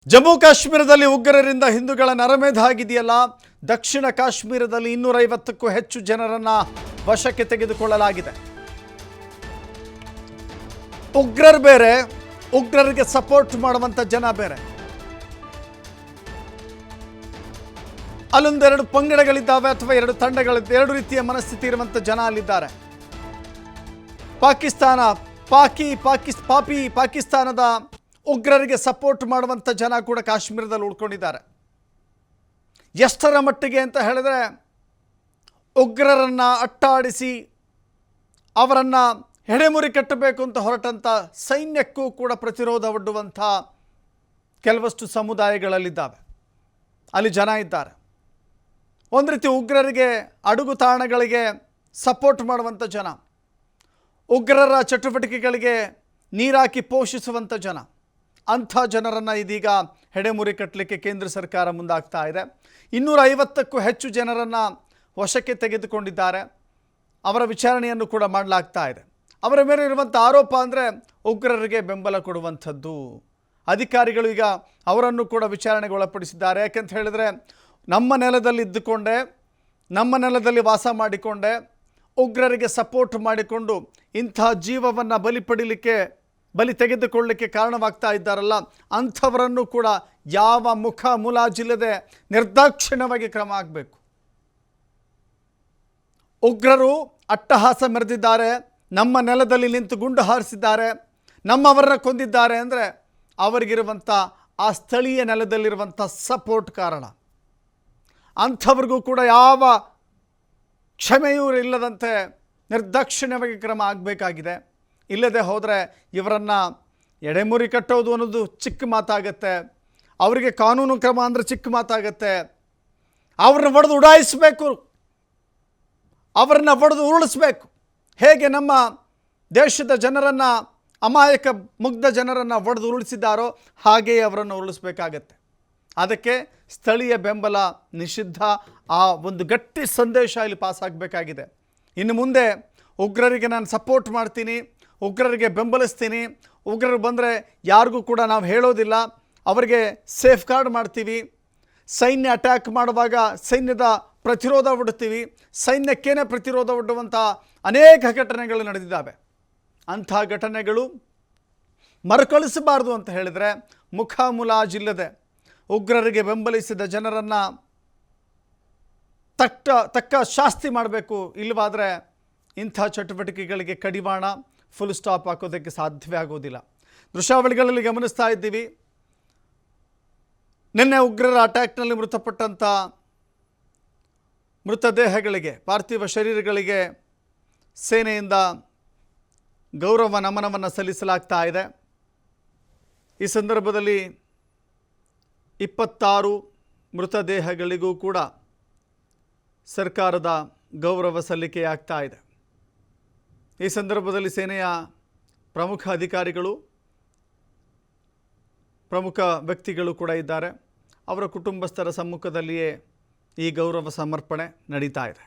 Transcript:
ಜಮ್ಮು ಕಾಶ್ಮೀರದಲ್ಲಿ ಉಗ್ರರಿಂದ ಹಿಂದೂಗಳ ನರಮೇಧ ಆಗಿದೆಯಲ್ಲ. ದಕ್ಷಿಣ ಕಾಶ್ಮೀರದಲ್ಲಿ 250ಕ್ಕೂ ಹೆಚ್ಚು ಜನರನ್ನ ವಶಕ್ಕೆ ತೆಗೆದುಕೊಳ್ಳಲಾಗಿದೆ. ಉಗ್ರರು ಬೇರೆ, ಉಗ್ರರಿಗೆ ಸಪೋರ್ಟ್ ಮಾಡುವಂತ ಜನ ಬೇರೆ. ಅಲ್ಲೊಂದೆರಡು ಪಂಗಡಗಳಿದ್ದಾವೆ ಅಥವಾ ಎರಡು ತಂಡಗಳಿದ್ದಾವೆ. ಎರಡು ರೀತಿಯ ಮನಸ್ಥಿತಿ ಇರುವಂತ ಜನ ಅಲ್ಲಿದ್ದಾರೆ. ಪಾಕಿಸ್ತಾನದ ಉಗ್ರರಿಗೆ ಸಪೋರ್ಟ್ ಮಾಡುವಂಥ ಜನ ಕೂಡ ಕಾಶ್ಮೀರದಲ್ಲಿ ಉಳ್ಕೊಂಡಿದ್ದಾರೆ. ಎಷ್ಟರ ಮಟ್ಟಿಗೆ ಅಂತ ಹೇಳಿದ್ರೆ, ಉಗ್ರರನ್ನು ಅಟ್ಟಾಡಿಸಿ ಅವರನ್ನು ಹೆಡೆಮುರಿ ಕಟ್ಟಬೇಕು ಅಂತ ಹೊರಟಂಥ ಸೈನ್ಯಕ್ಕೂ ಕೂಡ ಪ್ರತಿರೋಧ ಒಡ್ಡುವಂಥ ಕೆಲವಷ್ಟು ಸಮುದಾಯಗಳಲ್ಲಿದ್ದಾವೆ. ಅಲ್ಲಿ ಜನ ಇದ್ದಾರೆ. ಒಂದು ರೀತಿ ಉಗ್ರರಿಗೆ ಅಡುಗು ತಾಣಗಳಿಗೆ ಸಪೋರ್ಟ್ ಮಾಡುವಂಥ ಜನ, ಉಗ್ರರ ಚಟುವಟಿಕೆಗಳಿಗೆ ನೀರಾಕಿ ಪೋಷಿಸುವಂಥ ಜನ, ಅಂಥ ಜನರನ್ನು ಇದೀಗ ಹೆಡೆಮುರಿ ಕಟ್ಟಲಿಕ್ಕೆ ಕೇಂದ್ರ ಸರ್ಕಾರ ಮುಂದಾಗ್ತಾ ಇದೆ. 250ಕ್ಕೂ ಹೆಚ್ಚು ಜನರನ್ನು ವಶಕ್ಕೆ ತೆಗೆದುಕೊಂಡಿದ್ದಾರೆ. ಅವರ ವಿಚಾರಣೆಯನ್ನು ಕೂಡ ಮಾಡಲಾಗ್ತಾ ಇದೆ. ಅವರ ಮೇಲೆ ಇರುವಂಥ ಆರೋಪ ಅಂದರೆ ಉಗ್ರರಿಗೆ ಬೆಂಬಲ ಕೊಡುವಂಥದ್ದು. ಅಧಿಕಾರಿಗಳು ಈಗ ಅವರನ್ನು ಕೂಡ ವಿಚಾರಣೆಗೆ ಒಳಪಡಿಸಿದ್ದಾರೆ. ಯಾಕೆಂತ ಹೇಳಿದರೆ, ನಮ್ಮ ನೆಲದಲ್ಲಿ ಇದ್ದುಕೊಂಡೆ, ನಮ್ಮ ನೆಲದಲ್ಲಿ ವಾಸ ಮಾಡಿಕೊಂಡೆ ಉಗ್ರರಿಗೆ ಸಪೋರ್ಟ್ ಮಾಡಿಕೊಂಡು ಇಂಥ ಜೀವವನ್ನು ಬಲಿ ತೆಗೆದುಕೊಳ್ಳಲಿಕ್ಕೆ ಕಾರಣವಾಗ್ತಾ ಇದ್ದಾರಲ್ಲ, ಅಂಥವರನ್ನು ಕೂಡ ಯಾವ ಮುಖ ಮುಲಾಜಿಲ್ಲದೆ ನಿರ್ದಾಕ್ಷಿಣ್ಯವಾಗಿ ಕ್ರಮ ಆಗಬೇಕು. ಉಗ್ರರು ಅಟ್ಟಹಾಸ ಮೆರೆದಿದ್ದಾರೆ, ನಮ್ಮ ನೆಲದಲ್ಲಿ ನಿಂತು ಗುಂಡು ಹಾರಿಸಿದ್ದಾರೆ, ನಮ್ಮವರನ್ನ ಕೊಂದಿದ್ದಾರೆ ಅಂದರೆ ಅವರಿಗಿರುವಂಥ ಆ ಸ್ಥಳೀಯ ನೆಲದಲ್ಲಿರುವಂಥ ಸಪೋರ್ಟ್ ಕಾರಣ. ಅಂಥವ್ರಿಗೂ ಕೂಡ ಯಾವ ಕ್ಷಮೆಯೂ ಇಲ್ಲದಂತೆ ನಿರ್ದಾಕ್ಷಿಣ್ಯವಾಗಿ ಕ್ರಮ ಆಗಬೇಕಾಗಿದೆ. ಇಲ್ಲದೆ ಹೋದರೆ ಇವರನ್ನು ಎಡೆಮುರಿ ಕಟ್ಟೋದು ಅನ್ನೋದು ಚಿಕ್ಕ ಮಾತಾಗತ್ತೆ. ಅವರಿಗೆ ಕಾನೂನು ಕ್ರಮ ಅಂದರೆ ಚಿಕ್ಕ ಮಾತಾಗತ್ತೆ. ಅವ್ರನ್ನ ಒಡೆದು ಉಡಾಯಿಸಬೇಕು, ಅವರನ್ನು ಒಡೆದು ಉರುಳಿಸ್ಬೇಕು. ಹೇಗೆ ನಮ್ಮ ದೇಶದ ಜನರನ್ನು, ಅಮಾಯಕ ಮುಗ್ಧ ಜನರನ್ನು ಒಡೆದು ಉರುಳಿಸಿದ್ದಾರೋ ಹಾಗೆಯೇ ಅವರನ್ನು ಉರುಳಿಸಬೇಕಾಗತ್ತೆ. ಅದಕ್ಕೆ ಸ್ಥಳೀಯ ಬೆಂಬಲ ನಿಷಿದ್ಧ, ಆ ಒಂದು ಗಟ್ಟಿ ಸಂದೇಶ ಇಲ್ಲಿ ಪಾಸ್ ಆಗಬೇಕಾಗಿದೆ. ಇನ್ನು ಮುಂದೆ ಉಗ್ರರಿಗೆ ನಾನು ಸಪೋರ್ಟ್ ಮಾಡ್ತೀನಿ, ಉಗ್ರರಿಗೆ ಬೆಂಬಲಿಸ್ತೀನಿ, ಉಗ್ರರು ಬಂದರೆ ಯಾರಿಗೂ ಕೂಡ ನಾವು ಹೇಳೋದಿಲ್ಲ, ಅವರಿಗೆ ಸೇಫ್ ಗಾರ್ಡ್ ಮಾಡ್ತೀವಿ, ಸೈನ್ಯ ಅಟ್ಯಾಕ್ ಮಾಡುವಾಗ ಸೈನ್ಯದ ಪ್ರತಿರೋಧ ಒಡ್ಡುತ್ತೀವಿ, ಸೈನ್ಯಕ್ಕೇನೆ ಪ್ರತಿರೋಧ ಒಡ್ಡುವಂಥ ಅನೇಕ ಘಟನೆಗಳು ನಡೆದಿದ್ದಾವೆ. ಅಂಥ ಘಟನೆಗಳು ಮರುಕಳಿಸಬಾರ್ದು ಅಂತ ಹೇಳಿದರೆ ಮುಖಾಮುಲಾಜಿಲ್ಲದೆ ಉಗ್ರರಿಗೆ ಬೆಂಬಲಿಸಿದ ಜನರನ್ನು ತಕ್ಕ ಶಾಸ್ತಿ ಮಾಡಬೇಕು. ಇಲ್ಲವಾದರೆ ಇಂಥ ಚಟುವಟಿಕೆಗಳಿಗೆ ಕಡಿವಾಣ, ಫುಲ್ ಸ್ಟಾಪ್ ಹಾಕೋದಕ್ಕೆ ಸಾಧ್ಯವೇ ಆಗೋದಿಲ್ಲ. ದೃಶ್ಯಾವಳಿಗಳಲ್ಲಿ ಗಮನಿಸ್ತಾ ಇದ್ದೀವಿ. ನಿನ್ನೆ ಉಗ್ರರ ಅಟ್ಯಾಕ್ನಲ್ಲಿ ಮೃತಪಟ್ಟಂಥ ಮೃತದೇಹಗಳಿಗೆ, ಪಾರ್ಥಿವ ಶರೀರಗಳಿಗೆ ಸೇನೆಯಿಂದ ಗೌರವ ನಮನವನ್ನು ಸಲ್ಲಿಸಲಾಗ್ತಾ ಇದೆ. ಈ ಸಂದರ್ಭದಲ್ಲಿ 26 ಮೃತದೇಹಗಳಿಗೂ ಕೂಡ ಸರ್ಕಾರದ ಗೌರವ ಸಲ್ಲಿಕೆಯಾಗ್ತಾ ಇದೆ. ಈ ಸಂದರ್ಭದಲ್ಲಿ ಸೇನೆಯ ಪ್ರಮುಖ ಅಧಿಕಾರಿಗಳು, ಪ್ರಮುಖ ವ್ಯಕ್ತಿಗಳು ಕೂಡ ಇದ್ದಾರೆ. ಅವರ ಕುಟುಂಬಸ್ಥರ ಸಮ್ಮುಖದಲ್ಲಿಯೇ ಈ ಗೌರವ ಸಮರ್ಪಣೆ ನಡೀತಾ ಇದೆ.